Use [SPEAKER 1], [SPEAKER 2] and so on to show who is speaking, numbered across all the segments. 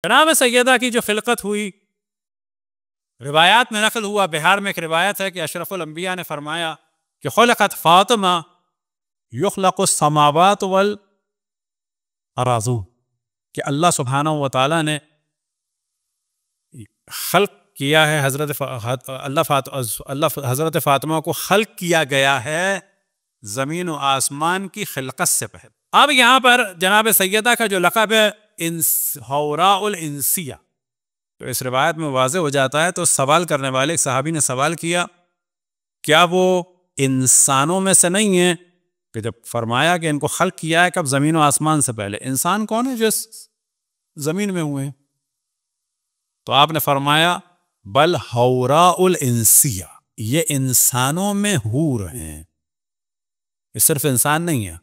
[SPEAKER 1] جناب سیدہ کی جو خلقت ہوئی، روایات میں نقل ہوا، بہار میں ایک روایت ہے کہ اشرف الانبیاء نے فرمایا کہ خلقت فاطمہ یخلق السماوات والارضون، کہ اللہ سبحانہ و تعالیٰ نے خلق کیا ہے حضرت فاطمہ کو خلق کیا گیا ہے زمین و آسمان کی خلقت سے پہلے۔ اب یہاں پر جناب سیدہ کا جو لقب ہے حوراء الانسیہ، تو اس روایت میں واضح ہو جاتا ہے، تو سوال کرنے والے ایک صحابی نے سوال کیا کیا وہ انسانوں میں سے نہیں ہیں؟ کہ جب فرمایا کہ ان کو خلق کیا ہے کب؟ زمین و آسمان سے پہلے۔ انسان کون ہے جو زمین میں ہوئے ہیں؟ تو آپ نے فرمایا بل حوراء الانسیہ، یہ انسانوں میں حور ہیں، یہ صرف انسان نہیں ہے۔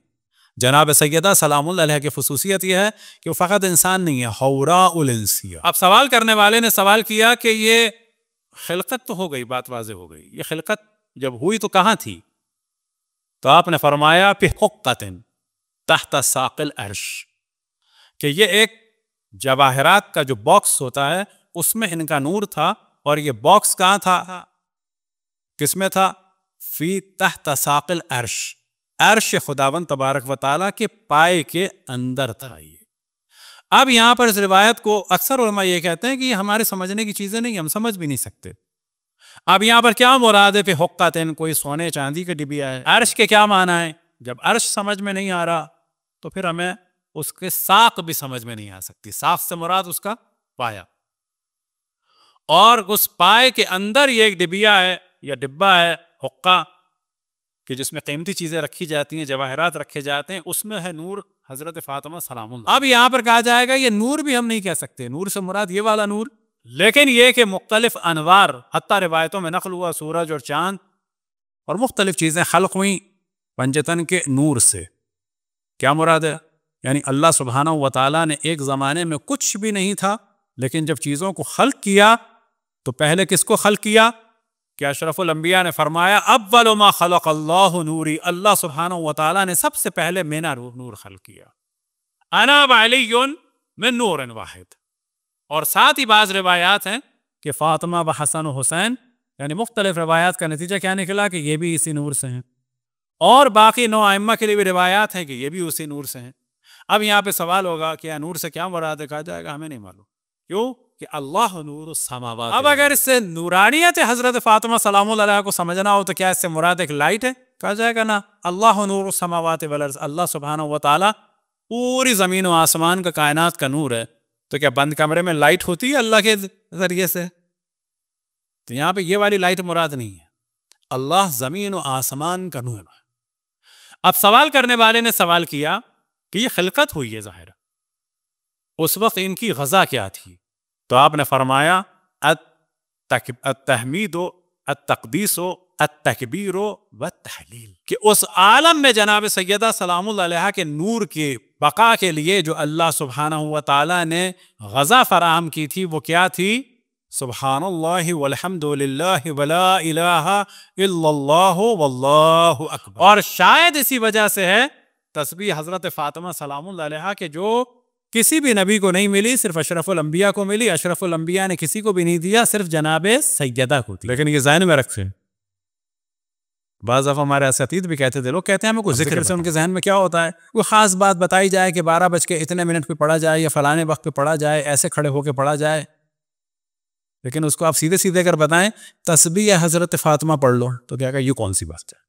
[SPEAKER 1] جناب سیدہ سلام اللہ علیہ کی خصوصیت یہ ہے کہ وہ فقط انسان نہیں ہے، حوراء الانسیہ۔ اب سوال کرنے والے نے سوال کیا کہ یہ خلقت تو ہو گئی، بات واضح ہو گئی، یہ خلقت جب ہوئی تو کہاں تھی؟ تو آپ نے فرمایا فی حقۃ تحت ساق العرش، کہ یہ ایک جواہرات کا جو باکس ہوتا ہے اس میں ان کا نور تھا، اور یہ باکس کہاں تھا؟ کس میں تھا؟ فی تحت ساق العرش، عرش خداوند تبارک و تعالیٰ کے پائے کے اندر تھا یہ۔ اب یہاں پر اس روایت کو اکثر علماء یہ کہتے ہیں کہ یہ ہمارے سمجھنے کی چیزیں نہیں، ہم سمجھ بھی نہیں سکتے۔ اب یہاں پر کیا مراد ہے؟ پہ حقتن، کوئی سونے چاندی کا ڈبیا ہے؟ عرش کے کیا معنی ہے؟ جب عرش سمجھ میں نہیں آ رہا تو پھر ہمیں اس کے ساق بھی سمجھ میں نہیں آ سکتی۔ ساق سے مراد اس کا پایا، اور اس پائے کے اندر یہ ایک ڈبیا ہے یا ڈبہ ہے، حقہ، کہ جس میں قیمتی چیزیں رکھی جاتی ہیں، جواہرات رکھے جاتے ہیں، اس میں ہے نور حضرت فاطمہ سلام اللہ۔ اب یہاں پر کہا جائے گا یہ نور بھی ہم نہیں کہہ سکتے، نور سے مراد یہ والا نور، لیکن یہ کہ مختلف انوار، حتیٰ روایتوں میں نقل ہوا سورج اور چاند اور مختلف چیزیں خلق ہوئیں پنجتن کے نور سے۔ کیا مراد ہے؟ یعنی اللہ سبحانہ و تعالیٰ نے ایک زمانے میں کچھ بھی نہیں تھا، لیکن جب چیزوں کو خلق کیا تو پہلے کس کو خلق کیا؟ کہ اشرف الانبیاء نے فرمایا اول ما خلق اللہ نوری، اللہ سبحانہ و تعالیٰ نے سب سے پہلے میرا نور خلق کیا، انا وعلی من نور واحد۔ اور ساتھ ہی بعض روایات ہیں کہ فاطمہ و حسن و حسین، یعنی مختلف روایات کا نتیجہ کیا نکلا کہ یہ بھی اسی نور سے ہیں، اور باقی 9 ائمہ کے لیے بھی روایات ہیں کہ یہ بھی اسی نور سے ہیں۔ اب یہاں پہ سوال ہوگا کہ نور سے کیا مراد ہے؟ کہا جائے گا ہمیں نہیں معلوم، کیوں کہ اللہ نور السماوات۔ اب اگر اس سے نورانیت حضرت فاطمہ سلام اللہ علیہ کو سمجھنا ہو تو کیا اس سے مراد ایک لائٹ ہے؟ کہا جائے گا نا، اللہ نور السماوات والارض، اللہ سبحانہ و تعالیٰ پوری زمین و آسمان کا، کائنات کا نور ہے، تو کیا بند کمرے میں لائٹ ہوتی ہے اللہ کے ذریعے سے؟ تو یہاں پہ یہ والی لائٹ مراد نہیں ہے، اللہ زمین و آسمان کا نور ہے۔ اب سوال کرنے والے نے سوال کیا کہ یہ خلقت ہوئی ہے ظاہر، اس وقت ان کی غذا کیا تھی؟ تو آپ نے فرمایا التحمید و التقدیس و التکبیر و التحلیل، کہ اس عالم میں جناب سیدہ سلام اللہ علیہ کے نور کی بقا کے لیے جو اللہ سبحانہ و تعالیٰ نے غذا فراہم کی تھی وہ کیا تھی؟ سبحان اللہ والحمد للہ ولا الہ الا اللہ واللہ اکبر۔ اور شاید اسی وجہ سے ہے تسبیح حضرت فاطمہ سلام اللہ علیہ کے جو کسی بھی نبی کو نہیں ملی، صرف اشرف الانبیاء کو ملی، اشرف الانبیاء نے کسی کو بھی نہیں دیا، صرف جناب سیدہ کو تھی۔ لیکن یہ ذہن میں رکھتے ہیں، بعض دفعہ ہمارے اساتید بھی کہتے تھے، لوگ کہتے ہیں ہمیں کوئی ذکر سے ان کے ذہن میں کیا ہوتا ہے، کوئی خاص بات بتائی جائے کہ 12:02 پہ پڑھا جائے یا فلانے وقت پہ پڑھا جائے، ایسے کھڑے ہو کے پڑھا جائے، لیکن اس کو آپ سیدھے سیدھے اگر بتائیں تسبیح حضرت فاطمہ پڑھ لو تو کیا کہ یہ کون سی بات ہے؟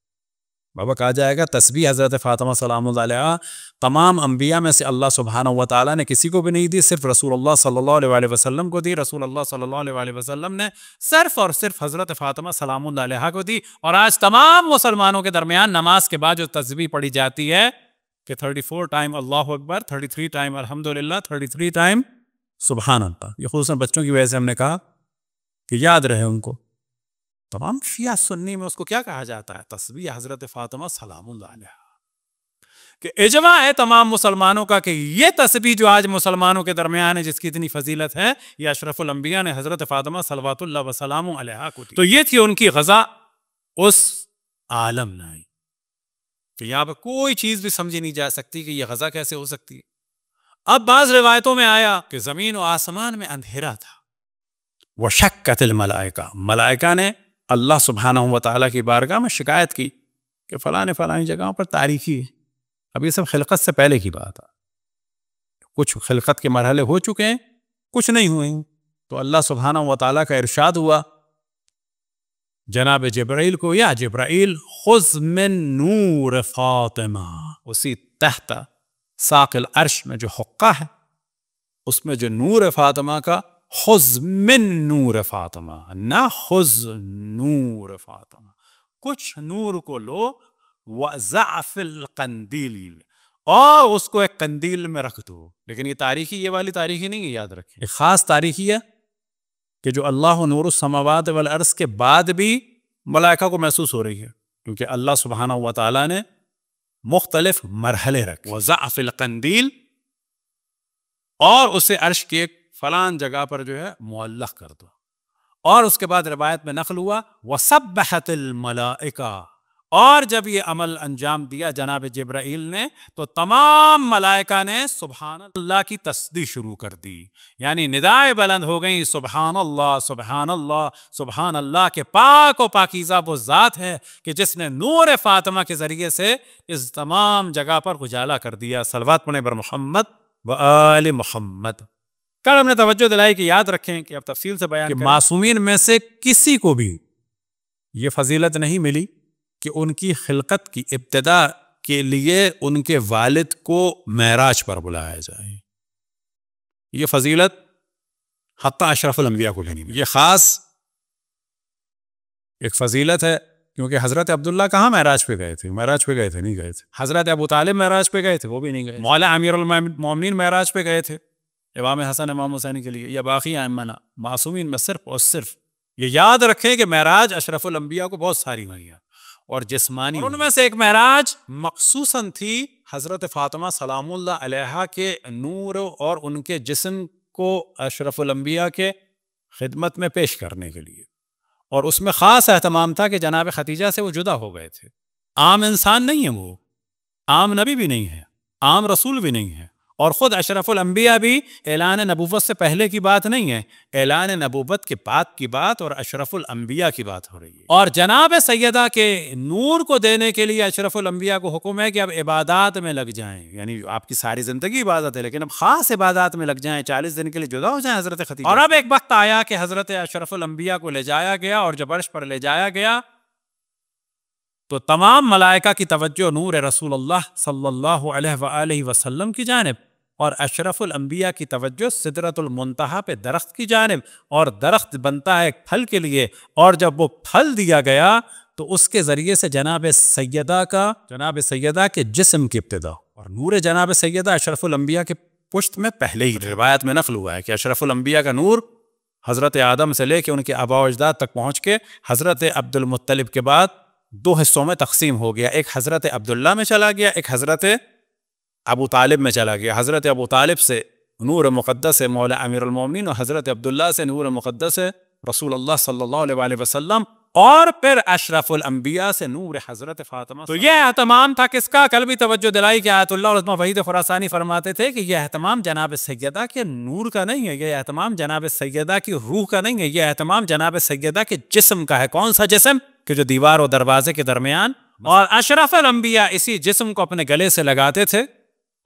[SPEAKER 1] بابا کہا جائے گا تسبیح حضرت فاطمہ سلام اللہ علیہ تمام انبیاء میں سے اللہ سبحانہ و تعالیٰ نے کسی کو بھی نہیں دی، صرف رسول اللہ صلی اللہ علیہ وسلم کو دی۔ رسول اللہ صلی اللہ علیہ وسلم نے صرف اور صرف حضرت فاطمہ سلام اللہ علیہ کو دی۔ اور آج تمام مسلمانوں کے درمیان نماز کے بعد جو تسبیح پڑھی جاتی ہے کہ 34 ٹائم اللہ اکبر، 33 ٹائم الحمدللہ، 33 ٹائم سبحان اللہ، یہ خصوصاً بچوں کی وجہ سے ہم نے کہا کہ یاد رہے ان کو۔ تمام شیعہ سنی میں اس کو کیا کہا جاتا ہے؟ تسبیح حضرت فاطمہ سلام اللہ علیہ، کہ اجماع ہے تمام مسلمانوں کا کہ یہ تسبیح جو آج مسلمانوں کے درمیان ہے جس کی اتنی فضیلت ہے، یہ اشرف الانبیاء نے حضرت فاطمہ صلوات اللہ وسلام علیہ کو دی۔ تو یہ تھی ان کی غذا اس عالم میں، کہ یہاں پہ کوئی چیز بھی سمجھی نہیں جا سکتی کہ یہ غذا کیسے ہو سکتی ہے۔ اب بعض روایتوں میں آیا کہ زمین و آسمان میں اندھیرا تھا. وشکت الملائکہ، ملائکہ نے اللہ سبحانہ و تعالیٰ کی بارگاہ میں شکایت کی کہ فلاں جگہوں پر تاریکی ہے. اب یہ سب خلقت سے پہلے کی بات ہے، کچھ خلقت کے مرحلے ہو چکے ہیں، کچھ نہیں ہوئے ہیں. تو اللہ سبحانہ و تعالیٰ کا ارشاد ہوا جناب جبرائیل کو، یا جبرائیل خذ من نور فاطمہ، اسی تحت ساق العرش میں جو حقہ ہے اس میں جو نور فاطمہ کا، خذ من نور فاطمہ، نہ خذ نور فاطمہ، کچھ نور کو لو، وَضَعْ فِي الْقَنْدِيلِ، اور اس کو ایک قندیل میں رکھ دو. لیکن یہ تاریخی، یہ والی تاریخی نہیں ہے، یاد رکھیں ایک خاص تاریخی ہے کہ جو اللہ نور السماوات والارض کے بعد بھی ملائکہ کو محسوس ہو رہی ہے، کیونکہ اللہ سبحانہ و تعالیٰ نے مختلف مرحلے رکھے. وَضَعْ فِي الْقَنْدِيلِ، اور اسے عرش کی ایک فلاں جگہ پر جو ہے معلق کر دو. اور اس کے بعد روایت میں نقل ہوا وَسَبَّحَتِ الْمَلَائِكَةُ، اور جب یہ عمل انجام دیا جناب جبرائیل نے تو تمام ملائکہ نے سبحان اللہ کی تسبیح شروع کر دی، یعنی ندائیں بلند ہو گئیں، سبحان اللہ سبحان اللہ سبحان اللہ، کے پاک و پاکیزہ وہ ذات ہے کہ جس نے نور فاطمہ کے ذریعے سے اس تمام جگہ پر اجالا کر دیا. صلوات پڑھیں بر محمد و آل محمد. کل ہم نے توجہ دلائی کہ یاد رکھیں کہ اب تفصیل سے بیان کہ معصومین میں سے کسی کو بھی یہ فضیلت نہیں ملی کہ ان کی خلقت کی ابتدا کے لیے ان کے والد کو معراج پر بلایا جائے. یہ فضیلت حتیٰ اشرف الانبیاء کو بھی نہیں ملی. یہ خاص ایک فضیلت ہے، کیونکہ حضرت عبداللہ کہاں معراج پہ گئے تھے؟ معراج پہ گئے تھے؟ نہیں گئے تھے. حضرت ابو طالب معراج پہ گئے تھے؟ وہ بھی نہیں گئے. مولا امیر المومنین معراج پہ گئے تھے امام حسن امام حسین کے لیے، یا باقی ائمہ معصومین میں صرف اور صرف یہ یاد رکھیں کہ معراج اشرف الانبیاء کو بہت ساری ہوئی ہیں اور جسمانی، اور ان میں سے ایک معراج مخصوصاً تھی حضرت فاطمہ سلام اللہ علیہا کے نور اور ان کے جسم کو اشرف الانبیاء کے خدمت میں پیش کرنے کے لیے. اور اس میں خاص اہتمام تھا کہ جناب خدیجہ سے وہ جدا ہو گئے تھے. عام انسان نہیں ہے، وہ عام نبی بھی نہیں ہے، عام رسول بھی نہیں ہے، اور خود اشرف الانبیاء بھی اعلان نبوت سے پہلے کی بات نہیں ہے، اعلان نبوت کے بعد کی بات اور اشرف الانبیاء کی بات ہو رہی ہے. اور جناب سیدہ کے نور کو دینے کے لیے اشرف الانبیاء کو حکم ہے کہ اب عبادات میں لگ جائیں، یعنی آپ کی ساری زندگی عبادت ہے لیکن اب خاص عبادات میں لگ جائیں، 40 دن کے لیے جدا ہو جائیں حضرت خدیجہ. اور اب ایک وقت آیا کہ حضرت اشرف الانبیاء کو لے جایا گیا، اور جب عرش پر لے جایا گیا تو تمام ملائکہ کی توجہ نور رسول اللہ صلی اللہ علیہ وآلہ وسلم کی جانب، اور اشرف الانبیاء کی توجہ سدرۃ المنتہا پہ درخت کی جانب، اور درخت بنتا ہے ایک پھل کے لیے، اور جب وہ پھل دیا گیا تو اس کے ذریعے سے جناب سیدہ کے جسم کی ابتدا، اور نور جناب سیدہ اشرف الانبیاء کے پشت میں پہلے ہی روایت میں نقل ہوا ہے کہ اشرف الانبیاء کا نور حضرت آدم سے لے کے ان کے آباء و اجداد تک پہنچ کے حضرت عبد المطلب کے بعد 2 حصوں میں تقسیم ہو گیا. ایک حضرت عبداللہ میں چلا گیا، ایک حضرت ابو طالب میں چلا گیا. حضرت ابو طالب سے نور مقدس مولا امیر المومنین، اور حضرت عبداللہ سے نور مقدس رسول اللہ صلی اللہ علیہ وآلہ وسلم، اور پھر اشرف الانبیاء سے نور حضرت فاطمہ. تو یہ اہتمام تھا کس کا؟ کل بھی توجہ دلائی کہ آیت اللہ عظمہ وحید خراسانی فرماتے تھے کہ یہ اہتمام جناب سیدہ کے نور کا نہیں ہے، یہ اہتمام جناب سیدہ کی روح کا نہیں ہے، یہ اہتمام جناب سیدہ کے جسم کا ہے. کون سا جسم؟ کہ جو دیوار و دروازے کے درمیان، اور اشرف الانبیاء اسی جسم کو اپنے گلے سے لگاتے تھے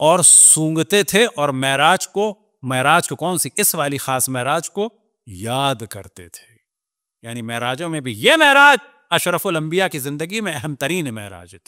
[SPEAKER 1] اور سونگتے تھے، اور معراج کو کون سی؟ اس والی خاص معراج کو یاد کرتے تھے. یعنی معراجوں میں بھی یہ معراج اشرف الانبیاء کی زندگی میں اہم ترین معراج تھی.